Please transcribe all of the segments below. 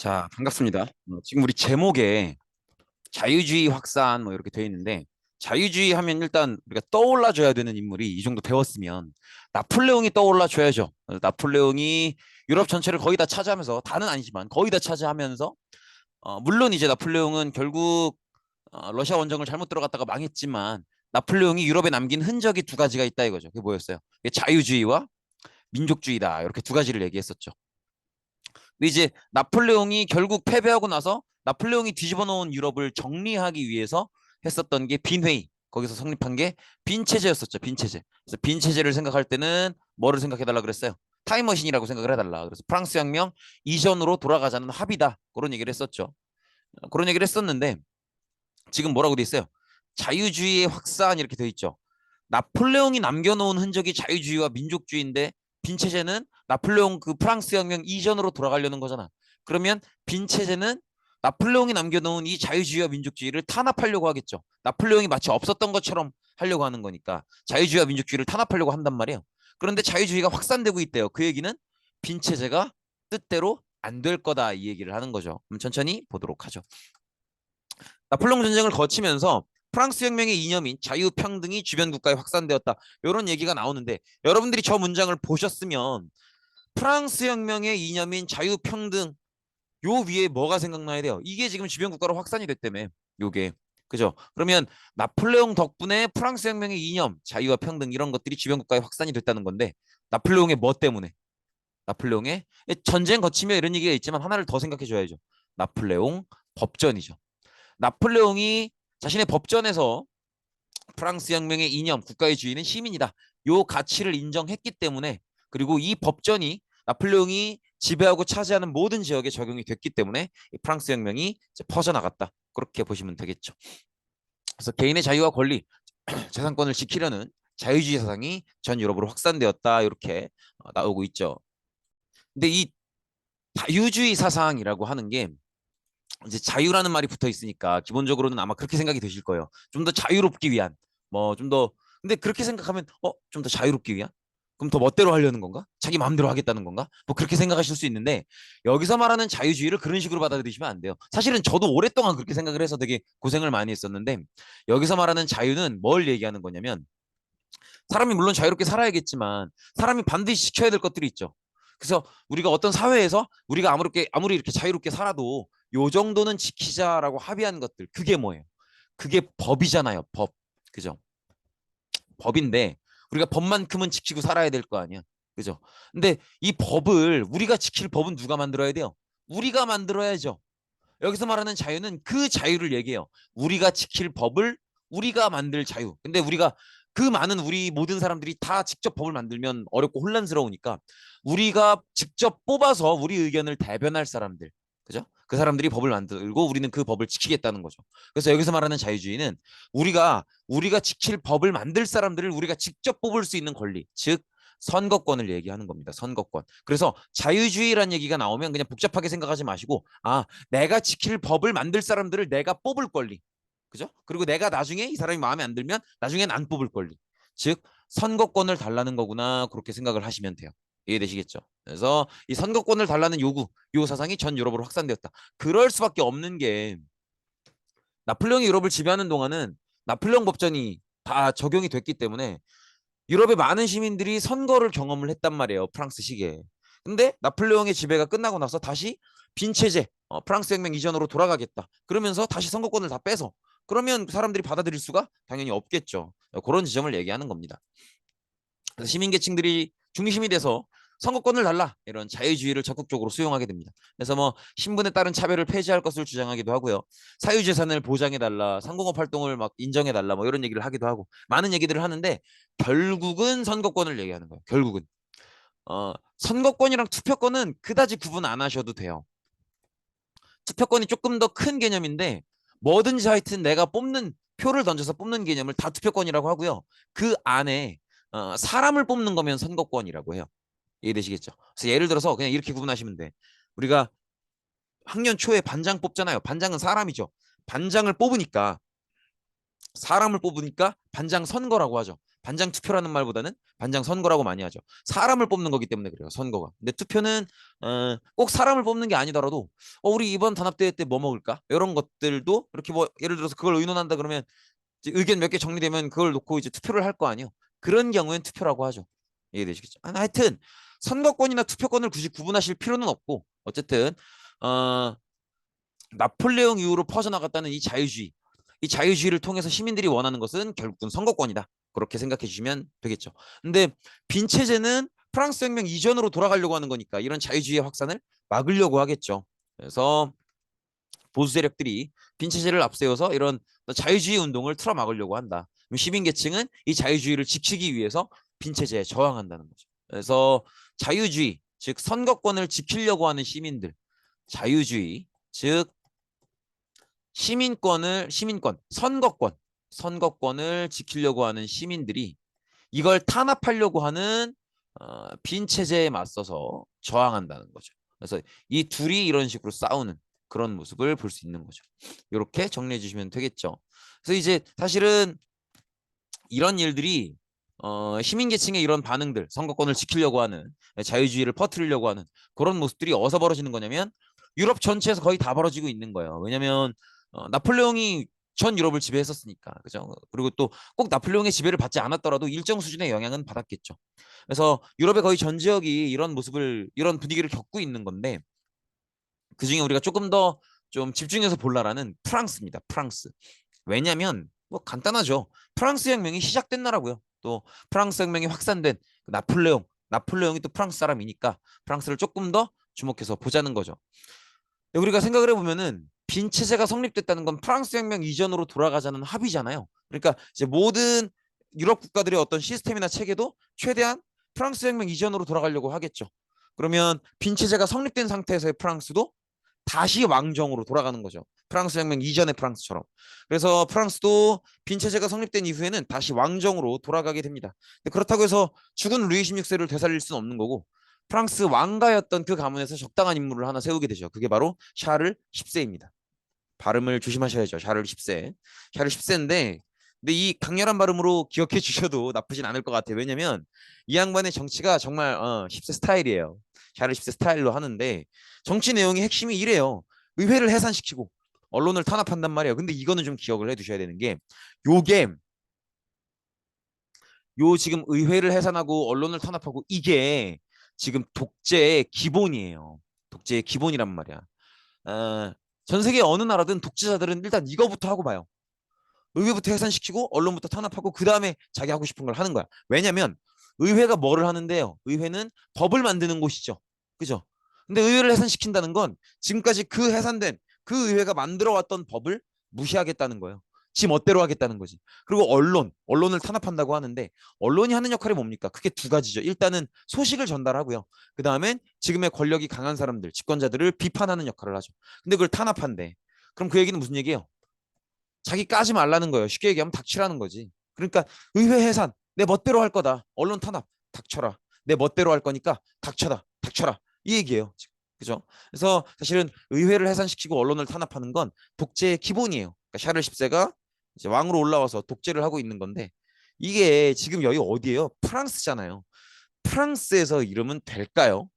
자, 반갑습니다. 지금 우리 제목에 자유주의 확산 뭐 이렇게 되어 있는데 자유주의 하면 일단 우리가 떠올라 줘야 되는 인물이 이 정도 배웠으면 나폴레옹이 떠올라 줘야죠. 나폴레옹이 유럽 전체를 거의 다 차지하면서 다는 아니지만 거의 다 차지하면서 물론 이제 나폴레옹은 결국 러시아 원정을 잘못 들어갔다가 망했지만 나폴레옹이 유럽에 남긴 흔적이 두 가지가 있다 이거죠. 그게 뭐였어요? 그게 자유주의와 민족주의다. 이렇게 두 가지를 얘기했었죠. 근데 이제 나폴레옹이 결국 패배하고 나서 나폴레옹이 뒤집어 놓은 유럽을 정리하기 위해서 했었던 게 빈회의. 거기서 성립한 게 빈체제였었죠. 빈체제. 그래서 빈체제를 생각할 때는 뭐를 생각해달라 그랬어요? 타임머신이라고 생각을 해달라. 그래서 프랑스 혁명 이전으로 돌아가자는 합의다. 그런 얘기를 했었죠. 그런 얘기를 했었는데 지금 뭐라고 돼 있어요? 자유주의의 확산 이렇게 돼 있죠. 나폴레옹이 남겨놓은 흔적이 자유주의와 민족주의인데 빈체제는 나폴레옹 그 프랑스 혁명 이전으로 돌아가려는 거잖아. 그러면 빈체제는 나폴레옹이 남겨놓은 이 자유주의와 민족주의를 탄압하려고 하겠죠. 나폴레옹이 마치 없었던 것처럼 하려고 하는 거니까 자유주의와 민족주의를 탄압하려고 한단 말이에요. 그런데 자유주의가 확산되고 있대요. 그 얘기는 빈체제가 뜻대로 안 될 거다 이 얘기를 하는 거죠. 그럼 천천히 보도록 하죠. 나폴레옹 전쟁을 거치면서 프랑스 혁명의 이념인 자유평등이 주변 국가에 확산되었다. 이런 얘기가 나오는데 여러분들이 저 문장을 보셨으면 프랑스 혁명의 이념인 자유평등 요 위에 뭐가 생각나야 돼요? 이게 지금 주변 국가로 확산이 됐다며. 요게. 그죠? 그러면 나폴레옹 덕분에 프랑스 혁명의 이념, 자유와 평등 이런 것들이 주변 국가에 확산이 됐다는 건데 나폴레옹의 뭐 때문에? 나폴레옹의 전쟁 거치며 이런 얘기가 있지만 하나를 더 생각해 줘야죠. 나폴레옹 법전이죠. 나폴레옹이 자신의 법전에서 프랑스 혁명의 이념, 국가의 주인은 시민이다. 요 가치를 인정했기 때문에 그리고 이 법전이 나폴레옹이 지배하고 차지하는 모든 지역에 적용이 됐기 때문에 프랑스 혁명이 퍼져나갔다. 그렇게 보시면 되겠죠. 그래서 개인의 자유와 권리, 재산권을 지키려는 자유주의 사상이 전 유럽으로 확산되었다. 이렇게 나오고 있죠. 근데 이 자유주의 사상이라고 하는 게 이제 자유라는 말이 붙어 있으니까 기본적으로는 아마 그렇게 생각이 드실 거예요. 좀 더 자유롭기 위한 뭐 좀 더 근데 그렇게 생각하면 좀 더 자유롭기 위한 그럼 더 멋대로 하려는 건가? 자기 마음대로 하겠다는 건가? 뭐 그렇게 생각하실 수 있는데 여기서 말하는 자유주의를 그런 식으로 받아들이시면 안 돼요. 사실은 저도 오랫동안 그렇게 생각을 해서 되게 고생을 많이 했었는데 여기서 말하는 자유는 뭘 얘기하는 거냐면 사람이 물론 자유롭게 살아야겠지만 사람이 반드시 지켜야 될 것들이 있죠. 그래서 우리가 어떤 사회에서 우리가 아무리 이렇게 자유롭게 살아도 요 정도는 지키자라고 합의한 것들 그게 뭐예요? 그게 법이잖아요. 법. 그죠? 법인데 우리가 법만큼은 지키고 살아야 될 거 아니야. 그죠? 근데 이 법을 우리가 지킬 법은 누가 만들어야 돼요? 우리가 만들어야죠. 여기서 말하는 자유는 그 자유를 얘기해요. 우리가 지킬 법을 우리가 만들 자유. 근데 우리가 그 많은 우리 모든 사람들이 다 직접 법을 만들면 어렵고 혼란스러우니까 우리가 직접 뽑아서 우리 의견을 대변할 사람들. 그죠? 그 사람들이 법을 만들고 우리는 그 법을 지키겠다는 거죠. 그래서 여기서 말하는 자유주의는 우리가 지킬 법을 만들 사람들을 우리가 직접 뽑을 수 있는 권리. 즉 선거권을 얘기하는 겁니다. 선거권. 그래서 자유주의란 얘기가 나오면 그냥 복잡하게 생각하지 마시고 내가 지킬 법을 만들 사람들을 내가 뽑을 권리. 그죠? 그리고 내가 나중에 이 사람이 마음에 안 들면 나중엔 안 뽑을 권리. 즉 선거권을 달라는 거구나. 그렇게 생각을 하시면 돼요. 이해되시겠죠? 그래서 이 선거권을 달라는 요 사상이 전 유럽으로 확산되었다. 그럴 수밖에 없는 게 나폴레옹이 유럽을 지배하는 동안은 나폴레옹 법전이 다 적용이 됐기 때문에 유럽의 많은 시민들이 선거를 경험을 했단 말이에요. 프랑스 시기에. 근데 나폴레옹의 지배가 끝나고 나서 다시 빈체제, 프랑스 혁명 이전으로 돌아가겠다. 그러면서 다시 선거권을 다 빼서 그러면 사람들이 받아들일 수가 당연히 없겠죠. 그런 지점을 얘기하는 겁니다. 그래서 시민계층들이 중심이 돼서 선거권을 달라 이런 자유주의를 적극적으로 수용하게 됩니다. 그래서 뭐 신분에 따른 차별을 폐지할 것을 주장하기도 하고요. 사유재산을 보장해달라, 상공업 활동을 막 인정해달라 뭐 이런 얘기를 하기도 하고 많은 얘기들을 하는데 결국은 선거권을 얘기하는 거예요. 결국은 선거권이랑 투표권은 그다지 구분 안 하셔도 돼요. 투표권이 조금 더 큰 개념인데 뭐든지 하여튼 내가 뽑는 표를 던져서 뽑는 개념을 다 투표권이라고 하고요. 그 안에 사람을 뽑는 거면 선거권이라고 해요. 이해되시겠죠? 그래서 예를 들어서 그냥 이렇게 구분하시면 돼. 우리가 학년 초에 반장 뽑잖아요. 반장은 사람이죠. 반장을 뽑으니까 사람을 뽑으니까 반장 선거라고 하죠. 반장 투표라는 말보다는 반장 선거라고 많이 하죠. 사람을 뽑는 거기 때문에 그래요. 선거가. 근데 투표는 꼭 사람을 뽑는 게 아니더라도 우리 이번 단합대회 때 뭐 먹을까? 이런 것들도 이렇게 뭐 예를 들어서 그걸 의논한다 그러면 이제 의견 몇 개 정리되면 그걸 놓고 이제 투표를 할 거 아니에요. 그런 경우엔 투표라고 하죠. 이해되시겠죠? 하여튼 선거권이나 투표권을 굳이 구분하실 필요는 없고 어쨌든 어, 나폴레옹 이후로 퍼져나갔다는 이 자유주의를 통해서 시민들이 원하는 것은 결국은 선거권이다. 그렇게 생각해 주시면 되겠죠. 근데 빈 체제는 프랑스 혁명 이전으로 돌아가려고 하는 거니까 이런 자유주의의 확산을 막으려고 하겠죠. 그래서 보수 세력들이 빈 체제를 앞세워서 이런 자유주의 운동을 틀어막으려고 한다. 시민 계층은 이 자유주의를 지키기 위해서 빈 체제에 저항한다는 거죠. 그래서 자유주의, 즉 선거권을 지키려고 하는 시민들, 자유주의, 즉 선거권을 지키려고 하는 시민들이 이걸 탄압하려고 하는 빈 체제에 맞서서 저항한다는 거죠. 그래서 이 둘이 이런 식으로 싸우는 그런 모습을 볼 수 있는 거죠. 이렇게 정리해 주시면 되겠죠. 그래서 이제 사실은 이런 일들이 시민 계층의 이런 반응들, 선거권을 지키려고 하는 자유주의를 퍼뜨리려고 하는 그런 모습들이 어디서 벌어지는 거냐면 유럽 전체에서 거의 다 벌어지고 있는 거예요. 왜냐하면 나폴레옹이 전 유럽을 지배했었으니까, 그죠? 그리고 또 꼭 나폴레옹의 지배를 받지 않았더라도 일정 수준의 영향은 받았겠죠. 그래서 유럽의 거의 전 지역이 이런 분위기를 겪고 있는 건데, 그 중에 우리가 조금 더 좀 집중해서 볼라라는 프랑스입니다. 프랑스. 왜냐하면 뭐 간단하죠. 프랑스 혁명이 시작된 나라고요. 또 프랑스 혁명이 확산된 나폴레옹이 또 프랑스 사람이니까 프랑스를 조금 더 주목해서 보자는 거죠. 우리가 생각을 해보면은 빈 체제가 성립됐다는 건 프랑스 혁명 이전으로 돌아가자는 합의잖아요. 그러니까 이제 모든 유럽 국가들의 어떤 시스템이나 체계도 최대한 프랑스 혁명 이전으로 돌아가려고 하겠죠. 그러면 빈 체제가 성립된 상태에서의 프랑스도 다시 왕정으로 돌아가는 거죠. 프랑스 혁명 이전의 프랑스처럼. 그래서 프랑스도 빈 체제가 성립된 이후에는 다시 왕정으로 돌아가게 됩니다. 그렇다고 해서 죽은 루이 16세를 되살릴 수는 없는 거고 프랑스 왕가였던 그 가문에서 적당한 인물을 하나 세우게 되죠. 그게 바로 샤를 10세입니다. 발음을 조심하셔야죠. 샤를 10세. 샤를 10세인데 근데 이 강렬한 발음으로 기억해 주셔도 나쁘진 않을 것 같아요. 왜냐면 이 양반의 정치가 정말 10세 스타일이에요. 샤를 10세 스타일로 하는데 정치 내용의 핵심이 이래요. 의회를 해산시키고 언론을 탄압한단 말이에요. 근데 이거는 좀 기억을 해 두셔야 되는 게 요게 요 지금 의회를 해산하고 언론을 탄압하고 이게 지금 독재의 기본이에요. 독재의 기본이란 말이야. 어, 전 세계 어느 나라든 독재자들은 일단 이거부터 하고 봐요. 의회부터 해산시키고 언론부터 탄압하고 그 다음에 자기 하고 싶은 걸 하는 거야. 왜냐면 의회가 뭐를 하는데요. 의회는 법을 만드는 곳이죠. 그죠? 근데 의회를 해산시킨다는 건 지금까지 그 해산된 그 의회가 만들어 왔던 법을 무시하겠다는 거예요. 지 멋대로 하겠다는 거지. 그리고 언론을 탄압한다고 하는데 언론이 하는 역할이 뭡니까? 크게 두 가지죠. 일단은 소식을 전달하고요. 그 다음엔 지금의 권력이 강한 사람들, 집권자들을 비판하는 역할을 하죠. 근데 그걸 탄압한대. 그럼 그 얘기는 무슨 얘기예요? 자기 까지 말라는 거예요. 쉽게 얘기하면 닥치라는 거지. 그러니까 의회 해산 내 멋대로 할 거다. 언론 탄압 닥쳐라. 내 멋대로 할 거니까 닥쳐라. 이 얘기예요. 그죠? 그래서 사실은 의회를 해산시키고 언론을 탄압하는 건 독재의 기본이에요. 그러니까 샤를 10세가 이제 왕으로 올라와서 독재를 하고 있는 건데 이게 지금 여기 어디예요? 프랑스잖아요. 프랑스에서 이러면 될까요?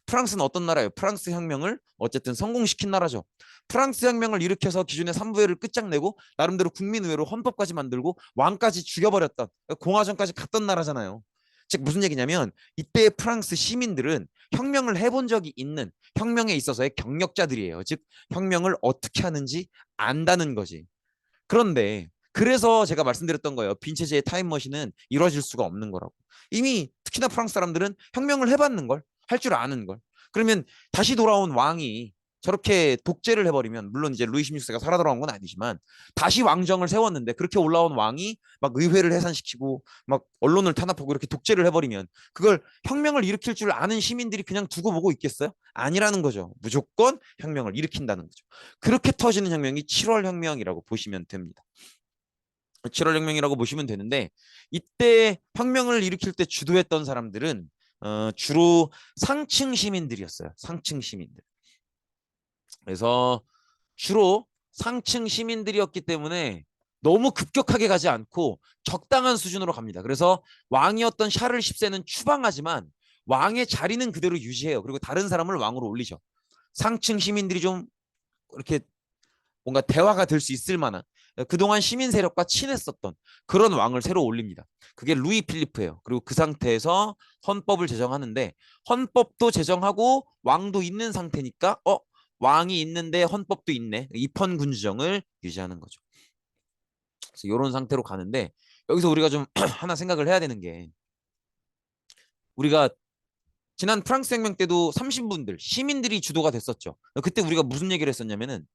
프랑스는 어떤 나라예요? 프랑스 혁명을 어쨌든 성공시킨 나라죠. 프랑스 혁명을 일으켜서 기존의 삼부회를 끝장내고 나름대로 국민의회로 헌법까지 만들고 왕까지 죽여버렸던 공화정까지 갔던 나라잖아요. 즉 무슨 얘기냐면 이때 프랑스 시민들은 혁명을 해본 적이 있는 혁명에 있어서의 경력자들이에요. 즉 혁명을 어떻게 하는지 안다는 거지. 그런데 그래서 제가 말씀드렸던 거예요. 빈체제의 타임머신은 이루어질 수가 없는 거라고. 이미 특히나 프랑스 사람들은 혁명을 해봤는 걸, 할 줄 아는 걸. 그러면 다시 돌아온 왕이 저렇게 독재를 해버리면 물론 이제 루이 16세가 살아 돌아온 건 아니지만 다시 왕정을 세웠는데 그렇게 올라온 왕이 막 의회를 해산시키고 막 언론을 탄압하고 이렇게 독재를 해버리면 그걸 혁명을 일으킬 줄 아는 시민들이 그냥 두고 보고 있겠어요? 아니라는 거죠. 무조건 혁명을 일으킨다는 거죠. 그렇게 터지는 혁명이 7월 혁명이라고 보시면 됩니다. 7월 혁명이라고 보시면 되는데 이때 혁명을 일으킬 때 주도했던 사람들은 주로 상층 시민들이었어요. 상층 시민들. 그래서 주로 상층 시민들이었기 때문에 너무 급격하게 가지 않고 적당한 수준으로 갑니다. 그래서 왕이었던 샤를 10세는 추방하지만 왕의 자리는 그대로 유지해요. 그리고 다른 사람을 왕으로 올리죠. 상층 시민들이 좀 이렇게 뭔가 대화가 될 수 있을 만한, 그동안 시민 세력과 친했었던 그런 왕을 새로 올립니다. 그게 루이 필리프예요. 그리고 그 상태에서 헌법을 제정하는데, 헌법도 제정하고 왕도 있는 상태니까 왕이 있는데 헌법도 있네. 입헌군주정을 유지하는 거죠. 그래서 이런 상태로 가는데, 여기서 우리가 좀 하나 생각을 해야 되는 게, 우리가 지난 프랑스 혁명 때도 30분들 시민들이 주도가 됐었죠. 그때 우리가 무슨 얘기를 했었냐면은,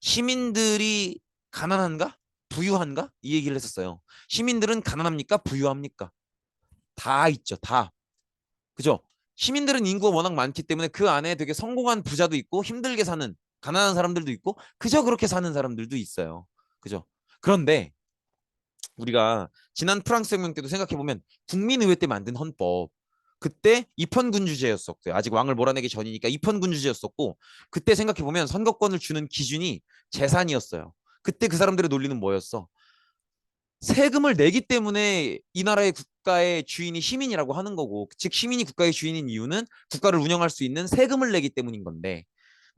시민들이 가난한가? 부유한가? 이 얘기를 했었어요. 시민들은 가난합니까? 부유합니까? 다 있죠. 다. 그죠? 시민들은 인구가 워낙 많기 때문에 그 안에 되게 성공한 부자도 있고 힘들게 사는 가난한 사람들도 있고 그저 그렇게 사는 사람들도 있어요. 그죠? 그런데 우리가 지난 프랑스 혁명 때도 생각해 보면 국민의회 때 만든 헌법, 그때 입헌군주제였었고요. 아직 왕을 몰아내기 전이니까 입헌군주제였었고, 그때 생각해 보면 선거권을 주는 기준이 재산이었어요. 그때 그 사람들의 논리는 뭐였어? 세금을 내기 때문에 이 나라의 국가의 주인이 시민이라고 하는 거고, 즉 시민이 국가의 주인인 이유는 국가를 운영할 수 있는 세금을 내기 때문인 건데,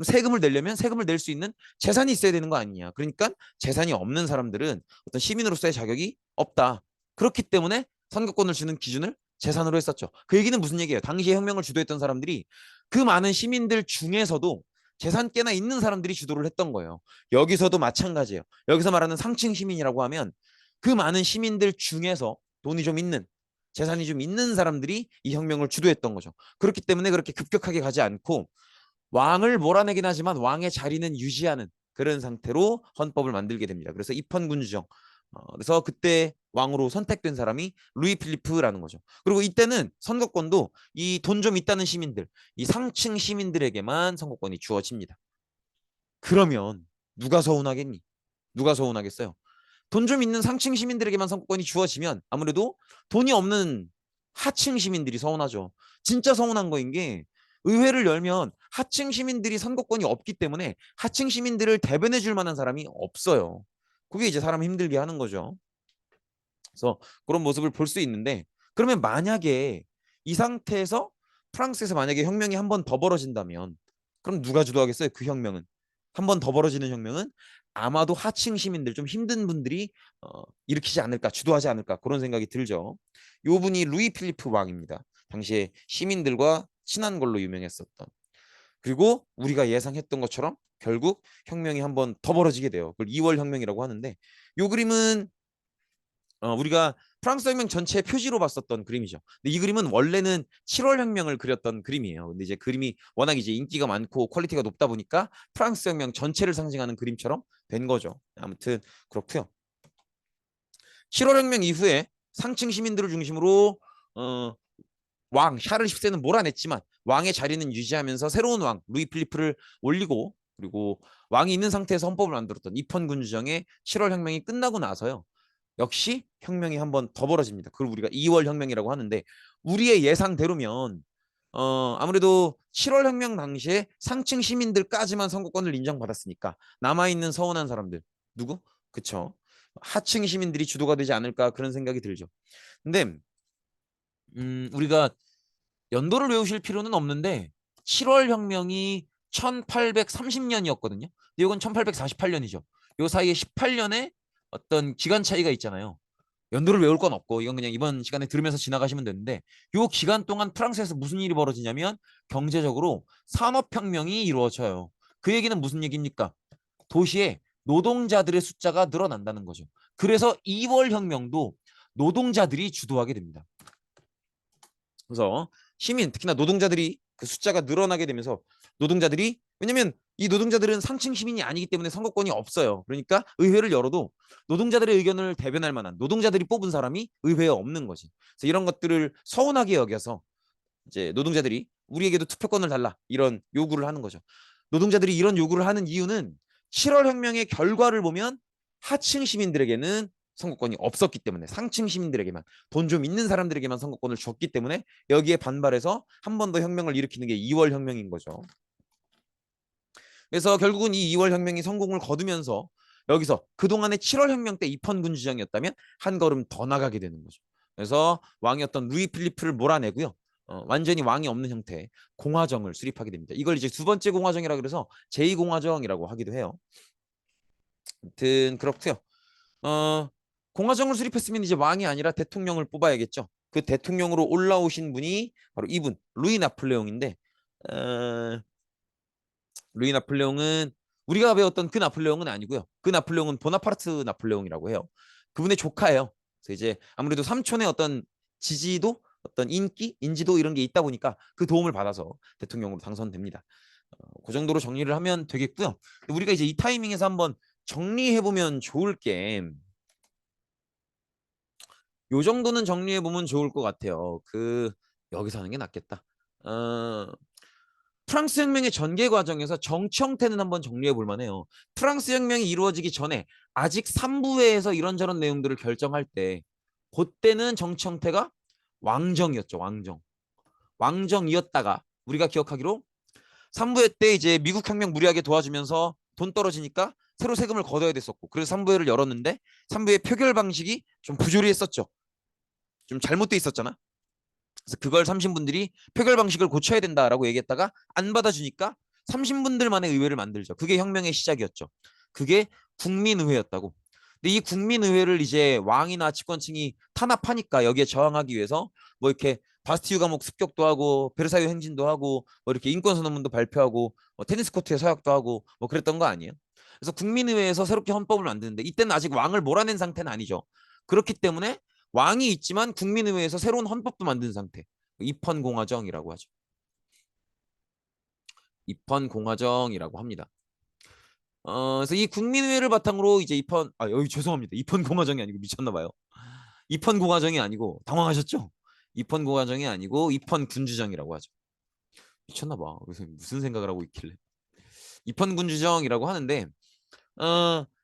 세금을 내려면 세금을 낼 수 있는 재산이 있어야 되는 거 아니냐. 그러니까 재산이 없는 사람들은 어떤 시민으로서의 자격이 없다. 그렇기 때문에 선거권을 주는 기준을 재산으로 했었죠. 그 얘기는 무슨 얘기예요? 당시에 혁명을 주도했던 사람들이 그 많은 시민들 중에서도 재산 꽤나 있는 사람들이 주도를 했던 거예요. 여기서도 마찬가지예요. 여기서 말하는 상층 시민이라고 하면 그 많은 시민들 중에서 돈이 좀 있는, 재산이 좀 있는 사람들이 이 혁명을 주도했던 거죠. 그렇기 때문에 그렇게 급격하게 가지 않고 왕을 몰아내긴 하지만 왕의 자리는 유지하는 그런 상태로 헌법을 만들게 됩니다. 그래서 입헌군주정. 그래서 그때 왕으로 선택된 사람이 루이 필리프라는 거죠. 그리고 이때는 선거권도 이 돈 좀 있다는 시민들, 이 상층 시민들에게만 선거권이 주어집니다. 그러면 누가 서운하겠니? 누가 서운하겠어요? 돈 좀 있는 상층 시민들에게만 선거권이 주어지면 아무래도 돈이 없는 하층 시민들이 서운하죠. 진짜 서운한 거인 게, 의회를 열면 하층 시민들이 선거권이 없기 때문에 하층 시민들을 대변해 줄 만한 사람이 없어요. 그게 이제 사람 힘들게 하는 거죠. 그래서 그런 모습을 볼 수 있는데, 그러면 만약에 이 상태에서 프랑스에서 만약에 혁명이 한 번 더 벌어진다면 그럼 누가 주도하겠어요? 그 혁명은, 한 번 더 벌어지는 혁명은 아마도 하층 시민들, 좀 힘든 분들이 일으키지 않을까, 주도하지 않을까, 그런 생각이 들죠. 요 분이 루이 필리프 왕입니다. 당시에 시민들과 친한 걸로 유명했었던. 그리고 우리가 예상했던 것처럼 결국 혁명이 한 번 더 벌어지게 돼요. 그걸 2월 혁명이라고 하는데, 요 그림은 우리가 프랑스 혁명 전체 표지로 봤었던 그림이죠. 근데 이 그림은 원래는 7월 혁명을 그렸던 그림이에요. 근데 이제 그림이 워낙 이제 인기가 많고 퀄리티가 높다 보니까 프랑스 혁명 전체를 상징하는 그림처럼 된 거죠. 아무튼 그렇고요. 7월 혁명 이후에 상층 시민들을 중심으로 왕 샤를 10세는 몰아냈지만 왕의 자리는 유지하면서 새로운 왕 루이 필리프를 올리고, 그리고 왕이 있는 상태에서 헌법을 만들었던 입헌군주정의 7월 혁명이 끝나고 나서요. 역시 혁명이 한 번 더 벌어집니다. 그걸 우리가 2월 혁명이라고 하는데, 우리의 예상대로면 아무래도 7월 혁명 당시에 상층 시민들까지만 선거권을 인정받았으니까 남아있는 서운한 사람들 누구? 그쵸? 하층 시민들이 주도가 되지 않을까, 그런 생각이 들죠. 근데 우리가 연도를 외우실 필요는 없는데 7월 혁명이 1830년이었거든요. 근데 이건 1848년이죠. 요 사이에 18년에 어떤 기간 차이가 있잖아요. 연도를 외울 건 없고 이건 그냥 이번 시간에 들으면서 지나가시면 되는데, 요 기간 동안 프랑스에서 무슨 일이 벌어지냐면 경제적으로 산업혁명이 이루어져요. 그 얘기는 무슨 얘기입니까? 도시에 노동자들의 숫자가 늘어난다는 거죠. 그래서 2월 혁명도 노동자들이 주도하게 됩니다. 그래서 시민, 특히나 노동자들이 그 숫자가 늘어나게 되면서, 노동자들이, 왜냐면 이 노동자들은 상층 시민이 아니기 때문에 선거권이 없어요. 그러니까 의회를 열어도 노동자들의 의견을 대변할 만한 노동자들이 뽑은 사람이 의회에 없는 거지. 그래서 이런 것들을 서운하게 여겨서 이제 노동자들이 우리에게도 투표권을 달라, 이런 요구를 하는 거죠. 노동자들이 이런 요구를 하는 이유는 7월 혁명의 결과를 보면 하층 시민들에게는 선거권이 없었기 때문에, 상층 시민들에게만, 돈 좀 있는 사람들에게만 선거권을 줬기 때문에 여기에 반발해서 한 번 더 혁명을 일으키는 게 2월 혁명인 거죠. 그래서 결국은 이 2월 혁명이 성공을 거두면서 여기서 그동안의 7월 혁명 때 입헌 군주정이었다면 한 걸음 더 나가게 되는 거죠. 그래서 왕이었던 루이 필리프를 몰아내고요. 완전히 왕이 없는 형태의 공화정을 수립하게 됩니다. 이걸 이제 두 번째 공화정이라 그래서 제2공화정이라고 하기도 해요. 아무튼 그렇고요. 어, 공화정을 수립했으면 이제 왕이 아니라 대통령을 뽑아야겠죠. 그 대통령으로 올라오신 분이 바로 이분 루이 나폴레옹인데 어, 루이 나폴레옹은 우리가 배웠던 그 나폴레옹은 아니고요. 그 나폴레옹은 보나파르트 나폴레옹이라고 해요. 그분의 조카예요. 그래서 이제 아무래도 삼촌의 어떤 지지도, 어떤 인기, 인지도 이런 게 있다 보니까 그 도움을 받아서 대통령으로 당선됩니다. 그 정도로 정리를 하면 되겠고요. 우리가 이제 이 타이밍에서 한번 정리해 보면 좋을 게 요 정도는 정리해 보면 좋을 것 같아요. 여기서 하는 게 낫겠다. 어, 프랑스 혁명의 전개 과정에서 정치 형태는 한번 정리해 볼 만해요. 프랑스 혁명이 이루어지기 전에 아직 3부회에서 이런저런 내용들을 결정할 때 그때는 정치 형태가 왕정이었죠. 왕정. 왕정이었다가 우리가 기억하기로 3부회 때 이제 미국 혁명 무리하게 도와주면서 돈 떨어지니까 새로 세금을 걷어야 됐었고 그래서 3부회를 열었는데 3부회 표결 방식이 좀 부조리했었죠. 좀 잘못돼 있었잖아. 그래서 그걸 30분들이 표결 방식을 고쳐야 된다라고 얘기했다가 안 받아주니까 30분들만의 의회를 만들죠. 그게 혁명의 시작이었죠. 그게 국민의회였다고. 근데 이 국민의회를 이제 왕이나 집권층이 탄압하니까 여기에 저항하기 위해서 뭐 이렇게 바스티유 감옥 습격도 하고 베르사유 행진도 하고 뭐 이렇게 인권선언문도 발표하고 뭐 테니스 코트에 서약도 하고 뭐 그랬던 거 아니에요? 그래서 국민의회에서 새롭게 헌법을 만드는데 이때는 아직 왕을 몰아낸 상태는 아니죠. 그렇기 때문에 왕이 있지만 국민의회에서 새로운 헌법도 만든 상태. 입헌공화정이라고 하죠. 입헌공화정이라고 합니다. 그래서 이 국민의회를 바탕으로 이제 여기 죄송합니다. 입헌공화정이 아니고 미쳤나 봐요. 입헌공화정이 아니고 당황하셨죠? 입헌공화정이 아니고 입헌군주정이라고 하죠. 미쳤나 봐. 그래서 무슨 생각을 하고 있길래. 입헌군주정이라고 하는데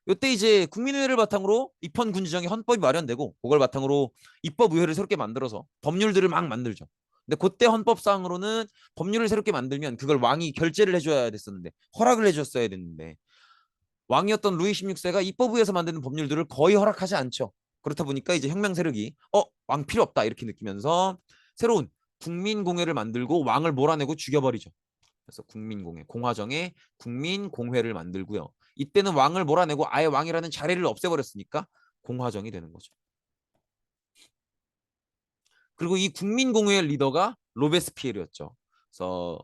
요때 이제 국민의회를 바탕으로 입헌군주정의 헌법이 마련되고 그걸 바탕으로 입법의회를 새롭게 만들어서 법률들을 막 만들죠. 근데 그때 헌법상으로는 법률을 새롭게 만들면 그걸 왕이 결재를 해줘야 됐었는데 허락을 해줬어야 됐는데 왕이었던 루이 16세가 입법부에서 만드는 법률들을 거의 허락하지 않죠. 그렇다 보니까 이제 혁명 세력이 왕 필요 없다 이렇게 느끼면서 새로운 국민공회를 만들고 왕을 몰아내고 죽여버리죠. 그래서 국민공회, 공화정의 국민공회를 만들고요. 이때는 왕을 몰아내고 아예 왕이라는 자리를 없애버렸으니까 공화정이 되는 거죠. 그리고 이 국민공회의 리더가 로베스피에르였죠. 그래서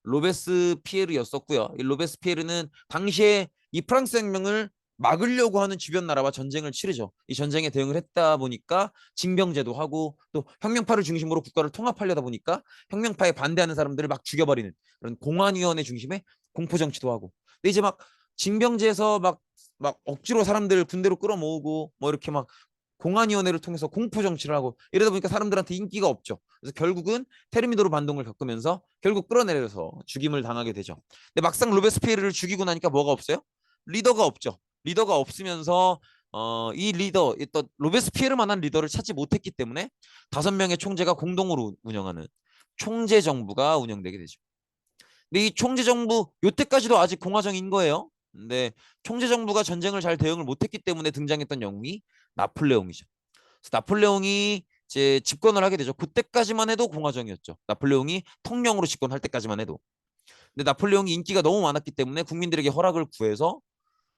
로베스피에르였었고요. 이 로베스피에르는 당시에 이 프랑스 혁명을 막으려고 하는 주변 나라와 전쟁을 치르죠. 이 전쟁에 대응을 했다 보니까 징병제도 하고 또 혁명파를 중심으로 국가를 통합하려다 보니까 혁명파에 반대하는 사람들을 막 죽여버리는 그런 공안위원회 중심의 공포정치도 하고. 근데 이제 막 징병제에서 막 억지로 사람들 군대로 끌어모으고 뭐 이렇게 막 공안위원회를 통해서 공포 정치를 하고 이러다 보니까 사람들한테 인기가 없죠. 그래서 결국은 테르미도르 반동을 겪으면서 결국 끌어내려서 죽임을 당하게 되죠. 근데 막상 로베스피에르를 죽이고 나니까 뭐가 없어요? 리더가 없죠. 리더가 없으면서 이 리더, 또 로베스피에르만한 리더를 찾지 못했기 때문에 5명의 총재가 공동으로 운영하는 총재 정부가 운영되게 되죠. 근데 이 총재 정부 요때까지도 아직 공화정인 거예요. 근데 총재 정부가 전쟁을 잘 대응을 못했기 때문에 등장했던 영웅이 나폴레옹이죠. 그래서 나폴레옹이 이제 집권을 하게 되죠. 그때까지만 해도 공화정이었죠. 나폴레옹이 통령으로 집권할 때까지만 해도. 근데 나폴레옹이 인기가 너무 많았기 때문에 국민들에게 허락을 구해서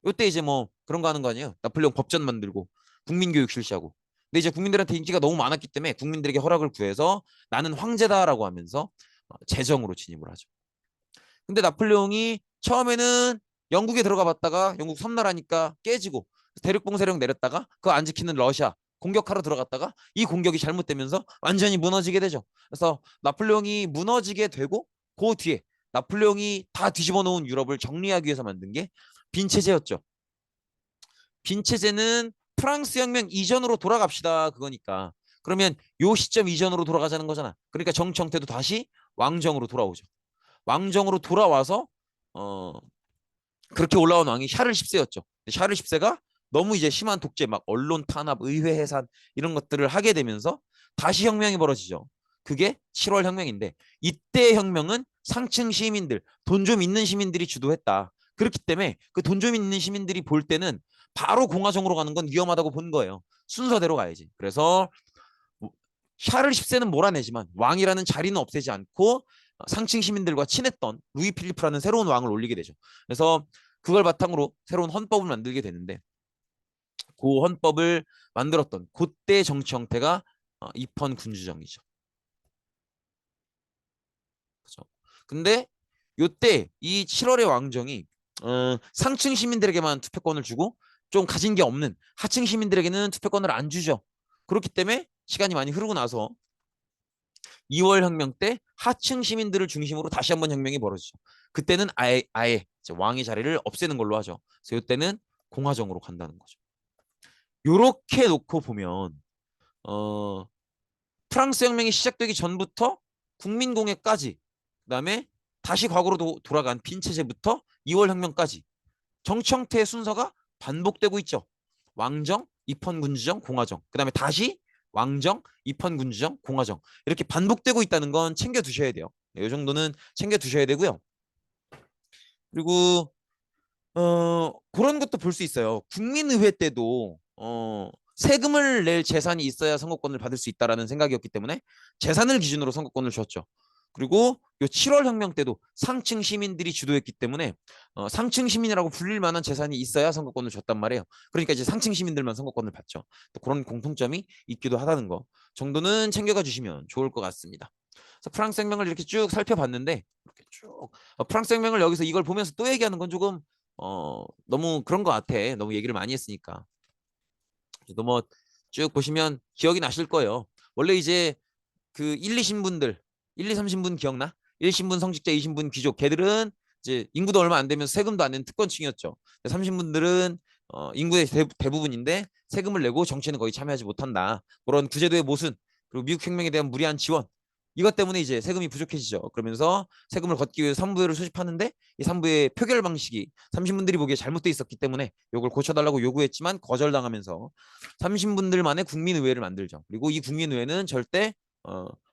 이때 이제 뭐 그런 거 하는 거 아니에요. 나폴레옹 법전 만들고 국민교육 실시하고. 근데 이제 국민들한테 인기가 너무 많았기 때문에 국민들에게 허락을 구해서 나는 황제다라고 하면서 재정으로 진입을 하죠. 근데 나폴레옹이 처음에는 영국에 들어가 봤다가 영국 섬나라니까 깨지고 대륙봉 세력 내렸다가 그거 안 지키는 러시아 공격하러 들어갔다가 이 공격이 잘못되면서 완전히 무너지게 되죠. 그래서 나폴레옹이 무너지게 되고 그 뒤에 나폴레옹이 다 뒤집어 놓은 유럽을 정리하기 위해서 만든 게 빈체제였죠. 빈체제는 프랑스 혁명 이전으로 돌아갑시다 그거니까. 그러면 요 시점 이전으로 돌아가자는 거잖아. 그러니까 정치 형태도 다시 왕정으로 돌아오죠. 왕정으로 돌아와서 어 그렇게 올라온 왕이 샤를 10세였죠. 샤를 10세가 너무 이제 심한 독재, 막 언론 탄압, 의회 해산 이런 것들을 하게 되면서 다시 혁명이 벌어지죠. 그게 7월 혁명인데 이때 혁명은 상층 시민들, 돈 좀 있는 시민들이 주도했다. 그렇기 때문에 그 돈 좀 있는 시민들이 볼 때는 바로 공화정으로 가는 건 위험하다고 본 거예요. 순서대로 가야지. 그래서 샤를 10세는 몰아내지만 왕이라는 자리는 없애지 않고 상층 시민들과 친했던 루이 필리프라는 새로운 왕을 올리게 되죠. 그래서 그걸 바탕으로 새로운 헌법을 만들게 되는데 그 헌법을 만들었던 그때 정치 형태가 입헌 군주정이죠. 그렇죠. 근데 요때 이 7월의 왕정이 상층 시민들에게만 투표권을 주고 좀 가진 게 없는 하층 시민들에게는 투표권을 안 주죠. 그렇기 때문에 시간이 많이 흐르고 나서 2월 혁명 때 하층 시민들을 중심으로 다시 한번 혁명이 벌어지죠. 그때는 아예 왕의 자리를 없애는 걸로 하죠. 그래서 이때는 공화정으로 간다는 거죠. 요렇게 놓고 보면 어, 프랑스 혁명이 시작되기 전부터 국민공예까지 그다음에 다시 과거로 돌아간 빈 체제부터 2월 혁명까지 정치 형태의 순서가 반복되고 있죠. 왕정, 입헌군주정, 공화정. 그다음에 다시 왕정, 입헌군주정, 공화정. 이렇게 반복되고 있다는 건 챙겨 두셔야 돼요. 이 정도는 챙겨 두셔야 되고요. 그리고 그런 것도 볼 수 있어요. 국민의회 때도 세금을 낼 재산이 있어야 선거권을 받을 수 있다라는 생각이었기 때문에 재산을 기준으로 선거권을 줬죠. 그리고 요 7월 혁명 때도 상층 시민들이 주도했기 때문에 상층 시민이라고 불릴 만한 재산이 있어야 선거권을 줬단 말이에요. 그러니까 이제 상층 시민들만 선거권을 받죠. 또 그런 공통점이 있기도 하다는 거 정도는 챙겨가 주시면 좋을 것 같습니다. 그래서 프랑스 혁명을 이렇게 쭉 살펴봤는데 이렇게 쭉 프랑스 혁명을 여기서 이걸 보면서 또 얘기하는 건 조금 너무 그런 것 같아. 너무 얘기를 많이 했으니까. 그래도 뭐 쭉 보시면 기억이 나실 거예요. 원래 이제 그 1, 2신분들, 1, 2, 3신분 기억나? 1신분 성직자, 2신분 귀족, 걔들은 이제 인구도 얼마 안 되면서 세금도 안 내는 특권층이었죠. 3신분들은 인구의 대부분인데 세금을 내고 정치에는 거의 참여하지 못한다. 그런 구제도의 모순, 그리고 미국 혁명에 대한 무리한 지원. 이것 때문에 이제 세금이 부족해지죠. 그러면서 세금을 걷기 위해서 삼부회를 수집하는데 이 삼부의 표결 방식이 30분들이 보기에 잘못돼 있었기 때문에 이걸 고쳐달라고 요구했지만 거절당하면서 30분들만의 국민의회를 만들죠. 그리고 이 국민의회는 절대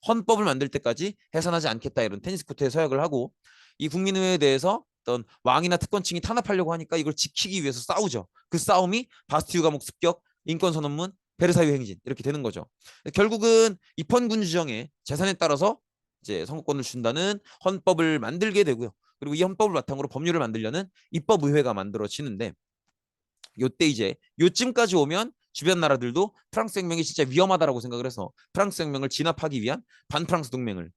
헌법을 만들 때까지 해산하지 않겠다 이런 테니스 코트에 서약을 하고 이 국민의회에 대해서 어떤 왕이나 특권층이 탄압하려고 하니까 이걸 지키기 위해서 싸우죠. 그 싸움이 바스티유 감옥 습격, 인권선언문, 베르사유 행진 이렇게 되는 거죠. 결국은 입헌군주정의 재산에 따라서 이제 선거권을 준다는 헌법을 만들게 되고요. 그리고 이 헌법을 바탕으로 법률을 만들려는 입법의회가 만들어지는데 요때 이제 요쯤까지 오면 주변 나라들도 프랑스 혁명이 진짜 위험하다라고 생각을 해서 프랑스 혁명을 진압하기 위한 반프랑스 동맹을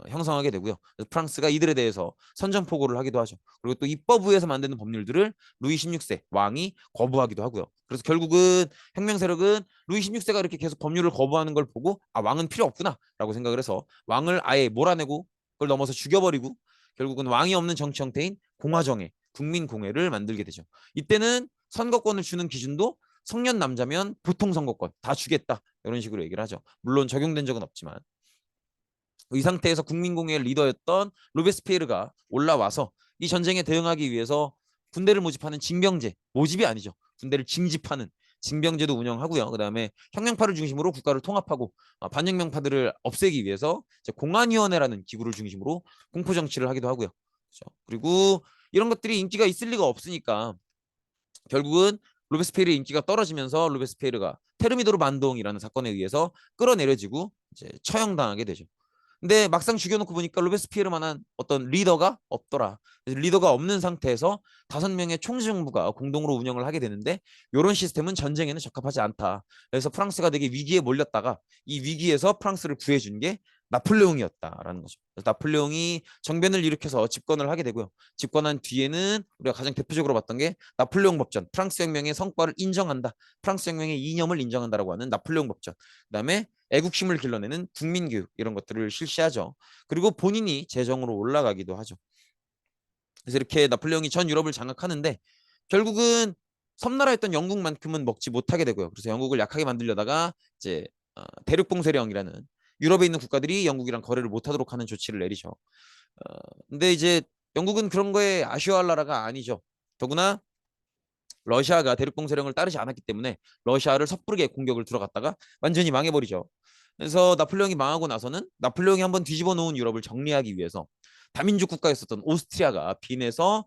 형성하게 되고요. 그래서 프랑스가 이들에 대해서 선전포고를 하기도 하죠. 그리고 또 입법부에서 만드는 법률들을 루이 16세 왕이 거부하기도 하고요. 그래서 결국은 혁명 세력은 루이 16세가 이렇게 계속 법률을 거부하는 걸 보고 아 왕은 필요 없구나라고 생각을 해서 왕을 아예 몰아내고 그걸 넘어서 죽여버리고 결국은 왕이 없는 정치 형태인 공화정회, 국민공회를 만들게 되죠. 이때는 선거권을 주는 기준도 성년 남자면 보통 선거권 다 주겠다 이런 식으로 얘기를 하죠. 물론 적용된 적은 없지만 이 상태에서 국민공회의 리더였던 로베스피에르가 올라와서 이 전쟁에 대응하기 위해서 군대를 모집하는 징병제, 모집이 아니죠. 군대를 징집하는 징병제도 운영하고요. 그다음에 혁명파를 중심으로 국가를 통합하고 반혁명파들을 없애기 위해서 공안위원회라는 기구를 중심으로 공포 정치를 하기도 하고요. 그렇죠? 그리고 이런 것들이 인기가 있을 리가 없으니까 결국은 로베스피에르의 인기가 떨어지면서 로베스피에르가 테르미도르 반동이라는 사건에 의해서 끌어내려지고 이제 처형당하게 되죠. 근데 막상 죽여놓고 보니까 로베스피에르만한 어떤 리더가 없더라. 리더가 없는 상태에서 5명의 총정부가 공동으로 운영을 하게 되는데 이런 시스템은 전쟁에는 적합하지 않다. 그래서 프랑스가 되게 위기에 몰렸다가 이 위기에서 프랑스를 구해준 게 나폴레옹이었다라는 거죠. 나폴레옹이 정변을 일으켜서 집권을 하게 되고요. 집권한 뒤에는 우리가 가장 대표적으로 봤던 게 나폴레옹 법전, 프랑스 혁명의 성과를 인정한다. 프랑스 혁명의 이념을 인정한다라고 하는 나폴레옹 법전. 그다음에 애국심을 길러내는 국민교육 이런 것들을 실시하죠. 그리고 본인이 재정으로 올라가기도 하죠. 그래서 이렇게 나폴레옹이 전 유럽을 장악하는데 결국은 섬나라였던 영국만큼은 먹지 못하게 되고요. 그래서 영국을 약하게 만들려다가 이제 대륙봉쇄령이라는 유럽에 있는 국가들이 영국이랑 거래를 못하도록 하는 조치를 내리죠. 근데 이제 영국은 그런 거에 아쉬워할 나라가 아니죠. 더구나 러시아가 대륙봉쇄령을 따르지 않았기 때문에 러시아를 섣부르게 공격을 들어갔다가 완전히 망해버리죠. 그래서 나폴레옹이 망하고 나서는 나폴레옹이 한번 뒤집어 놓은 유럽을 정리하기 위해서 다민족 국가였었던 오스트리아가 빈에서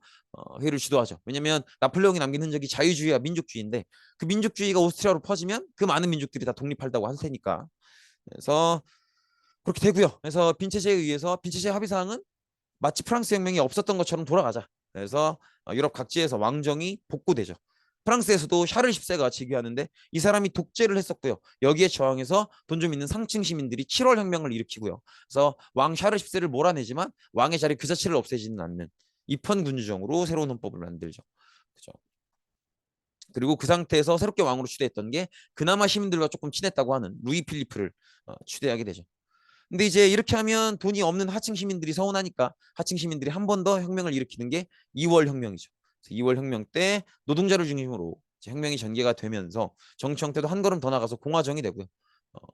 회의를 주도하죠. 왜냐하면 나폴레옹이 남긴 흔적이 자유주의와 민족주의인데 그 민족주의가 오스트리아로 퍼지면 그 많은 민족들이 다 독립한다고 할 테니까. 그래서 그렇게 되고요. 그래서 빈체제에 의해서 빈체제 합의 사항은 마치 프랑스 혁명이 없었던 것처럼 돌아가자. 그래서 유럽 각지에서 왕정이 복구되죠. 프랑스에서도 샤를 10세가 즉위하는데 이 사람이 독재를 했었고요. 여기에 저항해서 돈 좀 있는 상층 시민들이 7월 혁명을 일으키고요. 그래서 왕 샤를 10세를 몰아내지만 왕의 자리 그 자체를 없애지는 않는 입헌군주정으로 새로운 헌법을 만들죠. 그죠? 그리고 그 상태에서 새롭게 왕으로 추대했던 게 그나마 시민들과 조금 친했다고 하는 루이 필리프를 추대하게 되죠. 근데 이제 이렇게 하면 돈이 없는 하층 시민들이 서운하니까 하층 시민들이 한 번 더 혁명을 일으키는 게 2월 혁명이죠. 2월 혁명 때 노동자를 중심으로 혁명이 전개가 되면서 정치 형태도 한 걸음 더 나가서 공화정이 되고요.